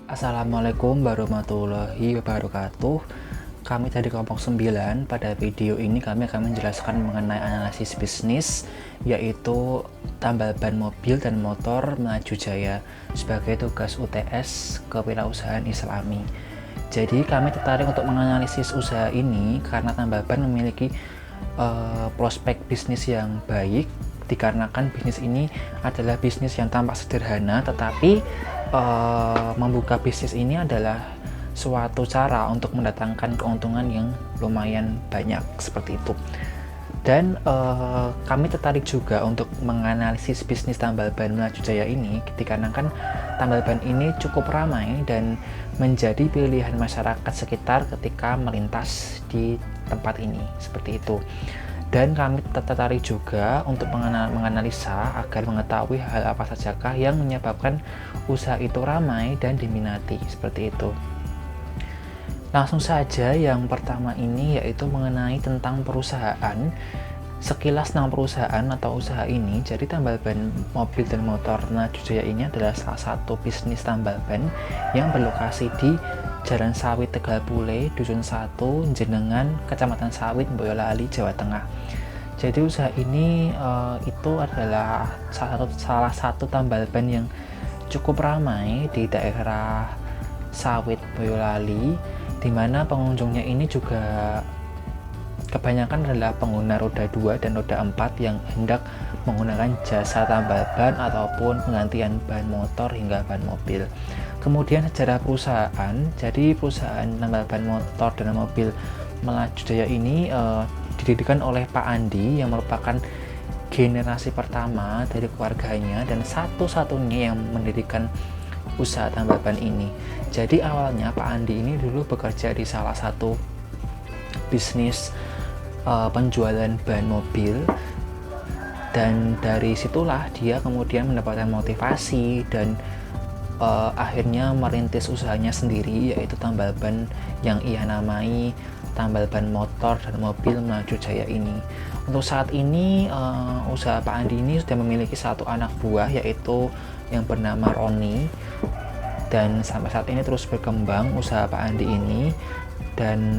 Assalamualaikum warahmatullahi wabarakatuh. Kami dari kelompok 9. Pada video ini kami akan menjelaskan mengenai analisis bisnis, yaitu tambal ban mobil dan motor melaju jaya sebagai tugas UTS Kewirausahaan Islami. Jadi kami tertarik untuk menganalisis usaha ini karena tambal ban memiliki prospek bisnis yang baik, dikarenakan bisnis ini adalah bisnis yang tampak sederhana, tetapi membuka bisnis ini adalah suatu cara untuk mendatangkan keuntungan yang lumayan banyak seperti itu. Dan kami tertarik juga untuk menganalisis bisnis tambal ban melaju jaya ini dikarenakan tambal ban ini cukup ramai dan menjadi pilihan masyarakat sekitar ketika melintas di tempat ini seperti itu. Dan kami tertarik juga untuk menganalisa agar mengetahui hal apa sajakah yang menyebabkan usaha itu ramai dan diminati seperti itu. Langsung saja, yang pertama ini yaitu mengenai tentang perusahaan. Sekilas tentang perusahaan atau usaha ini, jadi tambal ban mobil dan motor melaju jaya ini adalah salah satu bisnis tambal ban yang berlokasi di Jalan Sawit Tegal Pule, Dusun 1, Jenengan, Kecamatan Sawit, Boyolali, Jawa Tengah. Jadi usaha ini itu adalah salah satu tambal ban yang cukup ramai di daerah Sawit, Boyolali, di mana pengunjungnya ini juga kebanyakan adalah pengguna roda 2 dan roda 4 yang hendak menggunakan jasa tambal ban ataupun penggantian ban motor hingga ban mobil. Kemudian sejarah perusahaan, jadi perusahaan tambal ban motor dan mobil melaju jaya ini didirikan oleh Pak Andi yang merupakan generasi pertama dari keluarganya dan satu-satunya yang mendirikan usaha tambal ban ini. Jadi awalnya Pak Andi ini dulu bekerja di salah satu bisnis penjualan ban mobil, dan dari situlah dia kemudian mendapatkan motivasi dan akhirnya merintis usahanya sendiri, yaitu tambal ban yang ia namai tambal ban motor dan mobil melaju jaya ini. Untuk saat ini usaha Pak Andi ini sudah memiliki satu anak buah, yaitu yang bernama Roni, dan sampai saat ini terus berkembang usaha Pak Andi ini. Dan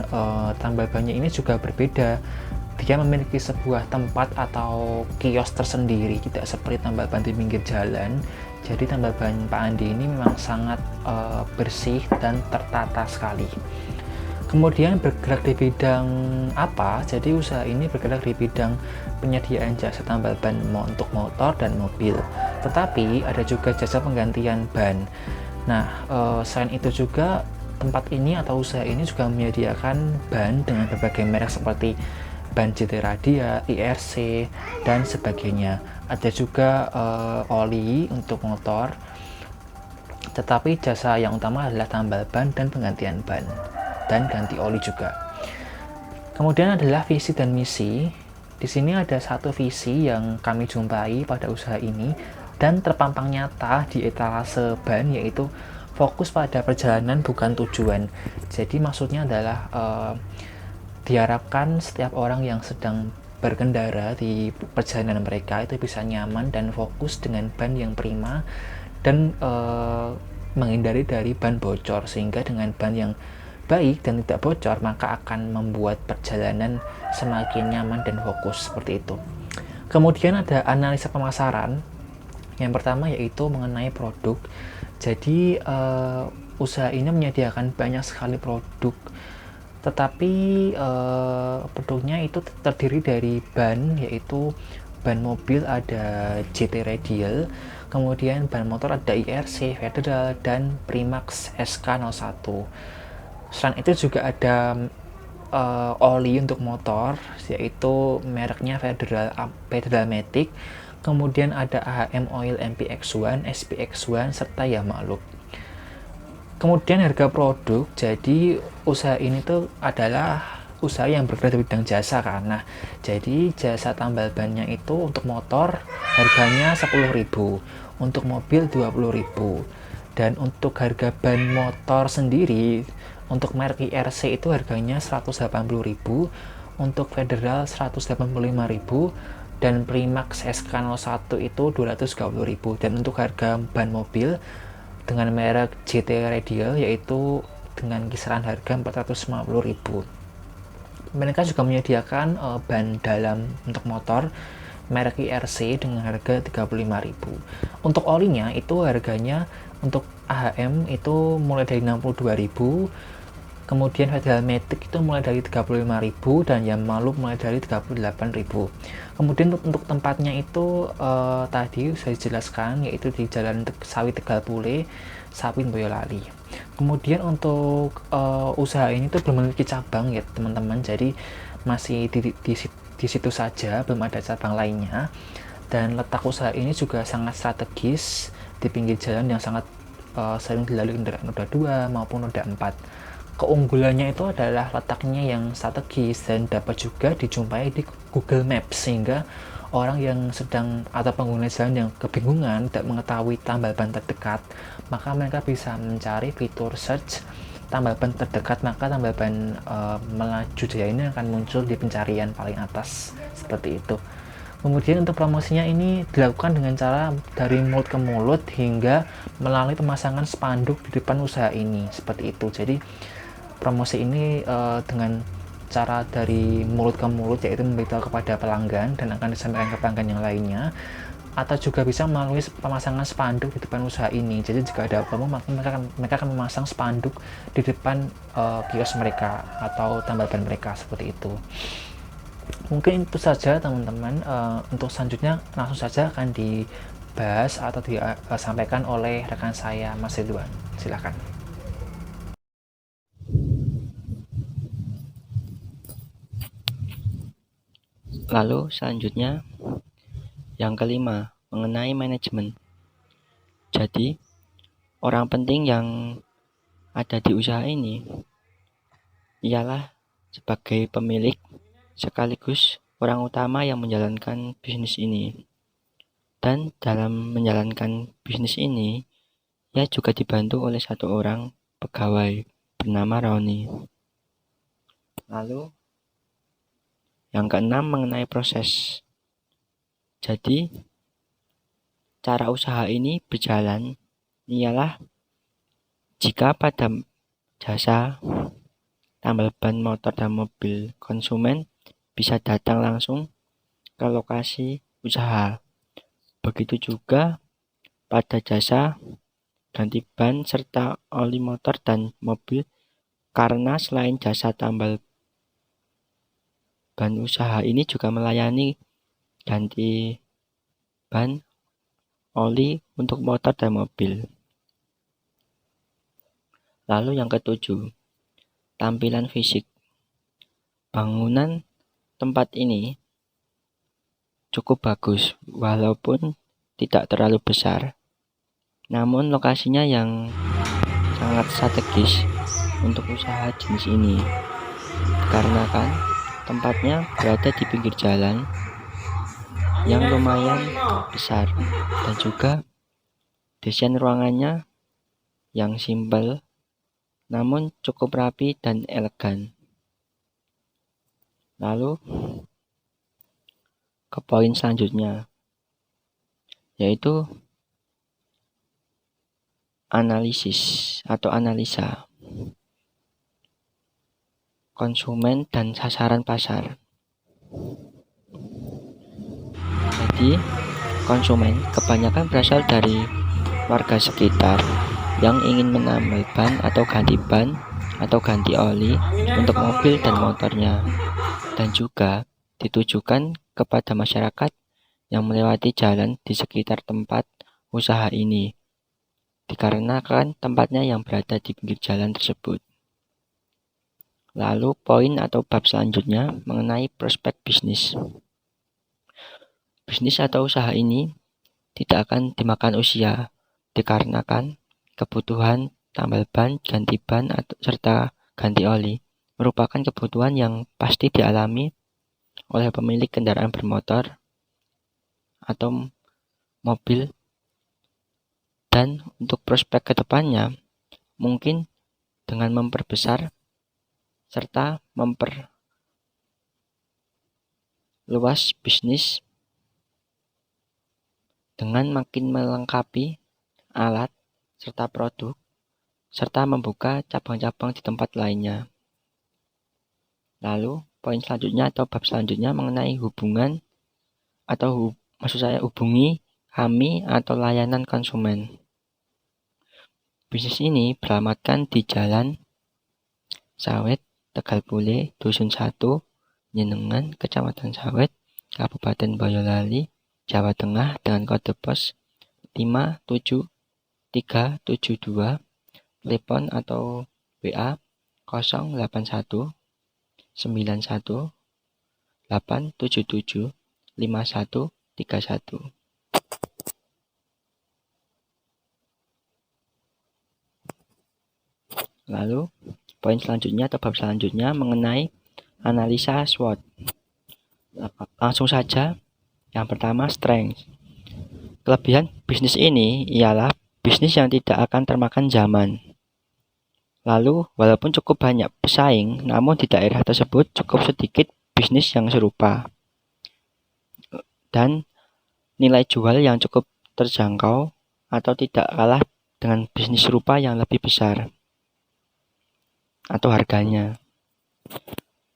tambal bannya ini juga berbeda, dia memiliki sebuah tempat atau kios tersendiri, tidak seperti tambal ban di pinggir jalan. Jadi tambal ban Pak Andi ini memang sangat bersih dan tertata sekali. Kemudian bergerak di bidang apa? Jadi usaha ini bergerak di bidang penyediaan jasa tambal ban untuk motor dan mobil, tetapi ada juga jasa penggantian ban. Nah, selain itu juga tempat ini atau usaha ini juga menyediakan ban dengan berbagai merek seperti ban GT Radia, IRC, dan sebagainya. Ada juga oli untuk motor, tetapi jasa yang utama adalah tambal ban dan penggantian ban, dan ganti oli juga. Kemudian adalah visi dan misi. Di sini ada satu visi yang kami jumpai pada usaha ini dan terpampang nyata di etalase ban, yaitu fokus pada perjalanan bukan tujuan. Jadi maksudnya adalah diharapkan setiap orang yang sedang berkendara di perjalanan mereka itu bisa nyaman dan fokus dengan ban yang prima dan menghindari dari ban bocor, sehingga dengan ban yang baik dan tidak bocor maka akan membuat perjalanan semakin nyaman dan fokus seperti itu. Kemudian ada analisa pemasaran. Yang pertama yaitu mengenai produk. Jadi usaha ini menyediakan banyak sekali produk, tetapi produknya itu terdiri dari ban, yaitu ban mobil ada GT Radial, kemudian ban motor ada IRC, Federal, dan Primax SK01. Selain itu juga ada oli untuk motor, yaitu mereknya Federal Matic. Kemudian ada AHM Oil MPX1, SPX1, serta Yamaha Loop. Kemudian harga produk, jadi usaha ini tuh adalah usaha yang bergerak di bidang jasa karena jadi jasa tambal bannya itu untuk motor harganya 10.000, untuk mobil 20.000, dan untuk harga ban motor sendiri untuk merek IRC itu harganya 180.000, untuk Federal 185.000, dan Primax SK01 itu 230.000. Dan untuk harga ban mobil dengan merek GT Radial, yaitu dengan kisaran harga 450.000. Mereka juga menyediakan ban dalam untuk motor merek IRC dengan harga 35.000. Untuk olinya itu harganya untuk AHM itu mulai dari 62.000, kemudian Federal Matic itu mulai dari 35.000 dan Yamaha mulai dari 38.000. Kemudian untuk tempatnya itu tadi saya jelaskan, yaitu di Jalan Sawit Tegal Pule, Sapin Boyolali. Kemudian untuk usaha ini tuh belum memiliki cabang ya teman-teman, jadi masih di situ saja, belum ada cabang lainnya. Dan letak usaha ini juga sangat strategis di pinggir jalan yang sangat sering dilalui kendaraan roda 2 maupun roda 4. Keunggulannya itu adalah letaknya yang strategis dan dapat juga dijumpai di Google Maps, sehingga orang yang sedang atau pengguna jalan yang kebingungan tidak mengetahui tambal ban terdekat, maka mereka bisa mencari fitur search tambal ban terdekat, maka tambal ban melaju jaya ini akan muncul di pencarian paling atas, seperti itu. Kemudian untuk promosinya ini dilakukan dengan cara dari mulut ke mulut hingga melalui pemasangan spanduk di depan usaha ini, seperti itu. Jadi promosi ini dengan cara dari mulut ke mulut, yaitu memberitahu kepada pelanggan dan akan disampaikan ke pelanggan yang lainnya, atau juga bisa melalui pemasangan spanduk di depan usaha ini. Jadi jika ada promo, maka mereka akan memasang spanduk di depan kios mereka atau tambal ban mereka, seperti itu. Mungkin itu saja teman-teman. Untuk selanjutnya langsung saja akan dibahas atau disampaikan oleh rekan saya, Mas Ridwan. Silakan. Lalu selanjutnya yang kelima, mengenai manajemen. Jadi, orang penting yang ada di usaha ini ialah sebagai pemilik sekaligus orang utama yang menjalankan bisnis ini. Dan dalam menjalankan bisnis ini, ia juga dibantu oleh satu orang pegawai bernama Roni. Lalu yang keenam, mengenai proses. Jadi, cara usaha ini berjalan ialah jika pada jasa tambal ban motor dan mobil, konsumen bisa datang langsung ke lokasi usaha. Begitu juga pada jasa ganti ban serta oli motor dan mobil, karena selain jasa tambal ban, usaha ini juga melayani ganti ban, oli untuk motor dan mobil. Lalu yang ketujuh, tampilan fisik. Bangunan tempat ini cukup bagus walaupun tidak terlalu besar. Namun lokasinya yang sangat strategis untuk usaha jenis ini. Dikarenakan tempatnya berada di pinggir jalan yang lumayan besar dan juga desain ruangannya yang simpel namun cukup rapi dan elegan. Lalu ke poin selanjutnya, yaitu analisis atau analisa konsumen dan sasaran pasar. Jadi, konsumen kebanyakan berasal dari warga sekitar yang ingin menambal ban atau ganti oli untuk mobil dan motornya, dan juga ditujukan kepada masyarakat yang melewati jalan di sekitar tempat usaha ini, dikarenakan tempatnya yang berada di pinggir jalan tersebut. Lalu poin atau bab selanjutnya mengenai prospek bisnis. Bisnis atau usaha ini tidak akan dimakan usia, dikarenakan kebutuhan tambal ban, ganti ban, serta ganti oli merupakan kebutuhan yang pasti dialami oleh pemilik kendaraan bermotor atau mobil. Dan untuk prospek kedepannya, mungkin dengan memperbesar serta memperluas bisnis dengan makin melengkapi alat serta produk, serta membuka cabang-cabang di tempat lainnya. Lalu, poin selanjutnya atau bab selanjutnya mengenai hubungan atau hubungi kami atau layanan konsumen. Bisnis ini beralamatkan di Jalan Sawit, Tegal Pule, Dusun 1, Nyenengan, Kecamatan Sawit, Kabupaten Boyolali, Jawa Tengah dengan kode pos 57372, telepon atau WA 081 91 877 5131. Lalu, poin selanjutnya atau bab selanjutnya mengenai analisa SWOT. Langsung saja, yang pertama strength. Kelebihan bisnis ini ialah bisnis yang tidak akan termakan zaman. Lalu, walaupun cukup banyak pesaing, namun di daerah tersebut cukup sedikit bisnis yang serupa. Dan nilai jual yang cukup terjangkau atau tidak kalah dengan bisnis serupa yang lebih besar atau harganya.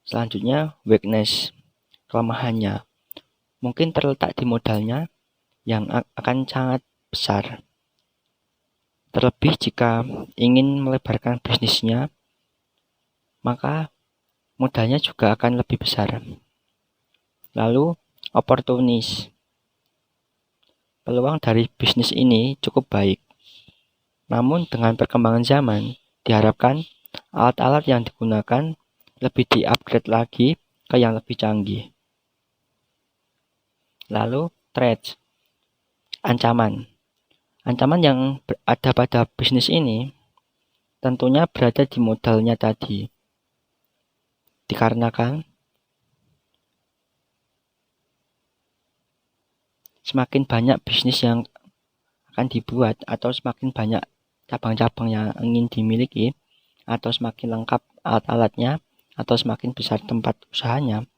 Selanjutnya, weakness. Kelemahannya mungkin terletak di modalnya yang akan sangat besar. Terlebih jika ingin melebarkan bisnisnya, maka modalnya juga akan lebih besar. Lalu, opportunis. Peluang dari bisnis ini cukup baik. Namun dengan perkembangan zaman, diharapkan alat-alat yang digunakan lebih di-upgrade lagi ke yang lebih canggih. Lalu, threats. Ancaman. Ancaman yang ada pada bisnis ini tentunya berada di modalnya tadi. Dikarenakan semakin banyak bisnis yang akan dibuat atau semakin banyak cabang-cabang yang ingin dimiliki atau semakin lengkap alat-alatnya atau semakin besar tempat usahanya,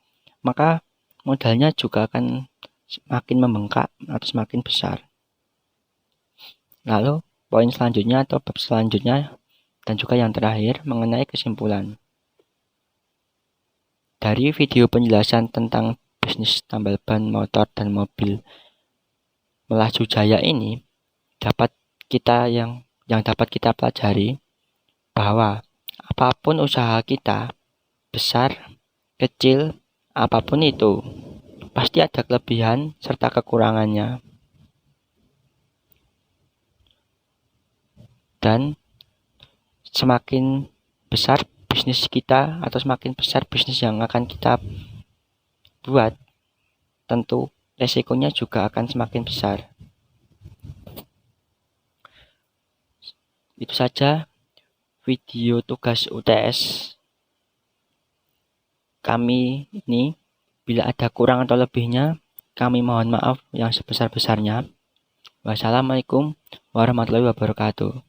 maka modalnya juga akan semakin membengkak atau semakin besar. Lalu, poin selanjutnya atau bab selanjutnya dan juga yang terakhir mengenai kesimpulan. Dari video penjelasan tentang bisnis tambal ban motor dan mobil melaju jaya ini, dapat kita pelajari bahwa apapun usaha kita, besar, kecil, apapun itu, pasti ada kelebihan serta kekurangannya. Dan semakin besar bisnis kita atau semakin besar bisnis yang akan kita buat, tentu resikonya juga akan semakin besar. Itu saja video tugas UTS kami ini. Bila ada kurang atau lebihnya, kami mohon maaf yang sebesar-besarnya. Wassalamualaikum warahmatullahi wabarakatuh.